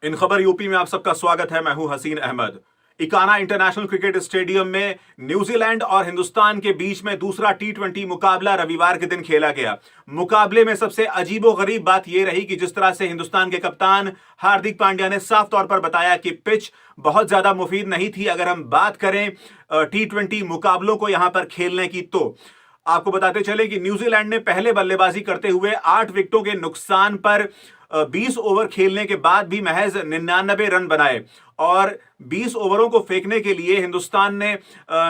इन खबर यूपी में आप सबका स्वागत है। मैं हूं Haseen Ahmad. Ekana international cricket stadium में न्यूजीलैंड और हिंदुस्तान के बीच में दूसरा टी20 मुकाबला रविवार के दिन खेला गया। मुकाबले में सबसे अजीबोगरीब बात यह रही कि जिस तरह से हिंदुस्तान के कप्तान हार्दिक पांड्या ने साफ तौर पर बताया कि पिच बहुत ज्यादा मुफीद नहीं थी। अगर हम बात करें टी20 मुकाबलों को यहां पर खेलने की, तो आपको बताते चले कि न्यूजीलैंड ने पहले बल्लेबाजी करते हुए 8 विकेटों के नुकसान पर 20 ओवर खेलने के बाद भी महज 99 रन बनाए और 20 ओवरों को फेंकने के लिए हिंदुस्तान ने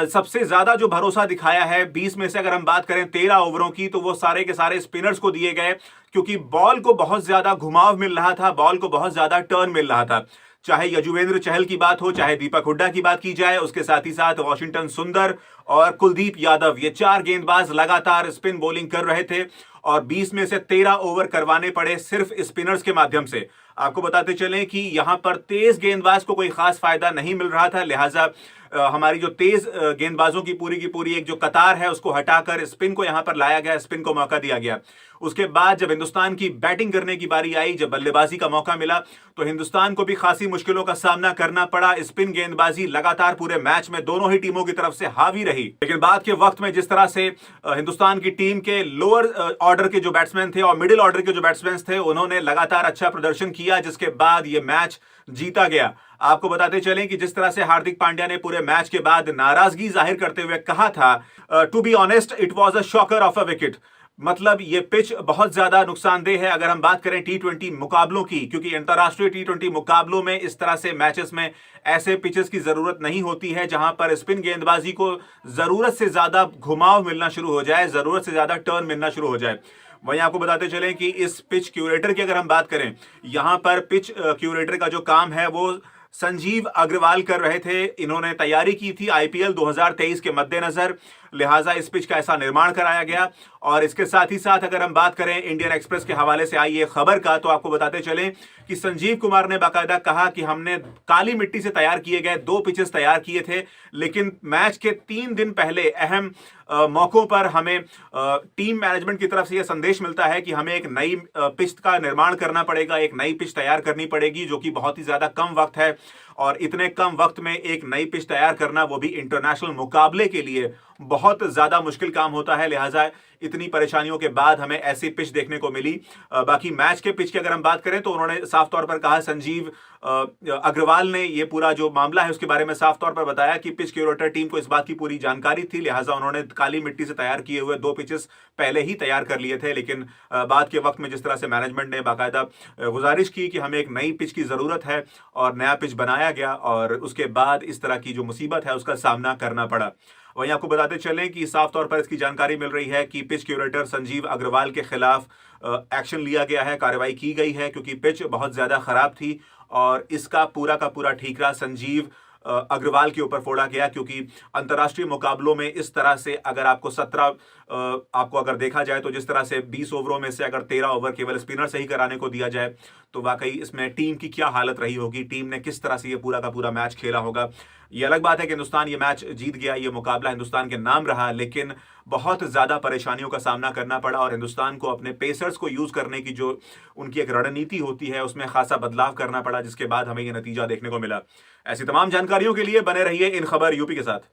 सबसे ज्यादा जो भरोसा दिखाया है 20 में से अगर हम बात करें 13 ओवरों की, तो वो सारे के सारे स्पिनर्स को दिए गए, क्योंकि बॉल को बहुत ज्यादा घुमाव मिल रहा था, बॉल को बहुत ज्यादा टर्न मिल रहा था। चाहे यजुवेंद्र चहल की बात हो, चाहे दीपक हुड्डा की बात की जाए, उसके साथ ही साथ वाशिंगटन सुंदर और कुलदीप यादव, ये 4 गेंदबाज लगातार स्पिन बॉलिंग कर रहे थे और 20 में से 13 ओवर करवाने पड़े सिर्फ स्पिनर्स के माध्यम से। आपको बताते चलें कि यहां पर तेज गेंदबाज को कोई खास फायदा नहीं मिल रहा था, लिहाजा हमारी जो तेज गेंदबाजों की पूरी एक जो कतार है उसको हटाकर स्पिन को यहां पर लाया गया, स्पिन को मौका दिया गया। उसके बाद जब हिंदुस्तान की बैटिंग करने की बारी आई, जब बल्लेबाजी का मौका मिला, तो हिंदुस्तान को भी खासी मुश्किलों का सामना करना पड़ा। स्पिन गेंदबाजी लगातार पूरे मैच में दोनों ही टीमों की तरफ से हावी रही, लेकिन बाद के वक्त में जिस तरह से हिंदुस्तान की टीम के लोअर ऑर्डर के जो बैट्समैन थे और मिडिल ऑर्डर के जो बैट्समैन थे, उन्होंने लगातार अच्छा प्रदर्शन किया, जिसके बाद यह मैच जीता गया। आपको बताते चलें कि जिस तरह से हार्दिक पांड्या ने पूरे मैच के बाद नाराजगी जाहिर करते हुए कहा था, to be honest it was a shocker of a wicket, मतलब ये पिच बहुत ज्यादा नुकसानदेह है अगर हम बात करें टी20 मुकाबलों की, क्योंकि अंतरराष्ट्रीय टी20 मुकाबलों में इस तरह से मैचेस में ऐसे पिचेस की जरूरत नहीं होती है जहां पर स्पिन गेंदबाजी को जरूरत से ज्यादा घुमाव मिलना शुरू हो जाए, जरूरत से ज्यादा टर्न मिलना शुरू हो जाए। वहीं आपको बताते चलें कि इस पिच क्यूरेटर की अगर हम बात करें, यहां पर पिच क्यूरेटर का जो काम है वो संजीव अग्रवाल कर रहे थे। इन्होंने तैयारी की थी आईपीएल 2023 के मद्देनजर, लिहाजा इस पिच का ऐसा निर्माण कराया गया। और इसके साथ ही साथ अगर हम बात करें इंडियन एक्सप्रेस के हवाले से आई ये खबर का, तो आपको बताते चलें कि संजीव कुमार ने बाकायदा कहा कि हमने काली मिट्टी से तैयार किए गए 2 पिचेस तैयार किए थे, लेकिन मैच के 3 दिन पहले अहम मौकों पर हमें टीम मैनेजमेंट की तरफ से यह संदेश मिलता है कि हमें एक नई पिच का निर्माण करना पड़ेगा, एक नई पिच तैयार करनी पड़ेगी, जो कि बहुत ही ज्यादा कम वक्त है। और इतने कम वक्त में एक नई पिच तैयार करना, वो भी इंटरनेशनल मुकाबले के लिए, बहुत ज्यादा मुश्किल काम होता है। लिहाजा इतनी परेशानियों के बाद हमें ऐसी पिच देखने को मिली। बाकी मैच के पिच की अगर हम बात करें, तो उन्होंने साफ तौर पर कहा, संजीव अग्रवाल ने ये पूरा जो मामला है उसके बारे में साफ तौर पर बताया कि पिच क्यूरेटर टीम को इस बात की पूरी जानकारी थी, लिहाजा उन्होंने काली मिट्टी से तैयार किए हुए 2 पिचेस पहले ही तैयार कर लिए थे। लेकिन बाद के वक्त में जिस तरह से मैनेजमेंट ने बाकायदा गुजारिश की कि हमें एक नई पिच की जरूरत है और नया पिच बनाया गया, और उसके बाद इस तरह की जो मुसीबत है उसका सामना करना पड़ा। वहीं आपको बताते चलें कि साफ तौर पर इसकी जानकारी मिल रही है कि पिच क्यूरेटर संजीव अग्रवाल के खिलाफ एक्शन लिया गया है, कार्रवाई की गई है, क्योंकि पिच बहुत ज्यादा खराब थी और इसका पूरा का पूरा ठीकरा संजीव अग्रवाल के ऊपर फोड़ा गया। क्योंकि अंतर्राष्ट्रीय मुकाबलों में इस तरह से अगर आपको 17 आपको अगर देखा जाए तो जिस तरह से 20 ओवरों में से अगर 13 ओवर केवल स्पिनर से ही कराने को दिया जाए, तो वाकई इसमें टीम की क्या हालत रही होगी, टीम ने किस तरह से ये पूरा का पूरा मैच खेला होगा। ये अलग बात है कि हिंदुस्तान ये मैच जीत गया, ये मुकाबला हिंदुस्तान के नाम रहा, लेकिन बहुत ज्यादा परेशानियों का सामना करना पड़ा और हिंदुस्तान को अपने पेसर्स को यूज करने की जो उनकी एक रणनीति होती है उसमें खासा बदलाव करना पड़ा, जिसके बाद हमें यह नतीजा देखने को मिला। ऐसी तमाम जानकारियों के लिए बने रहिए इन खबर यूपी के साथ।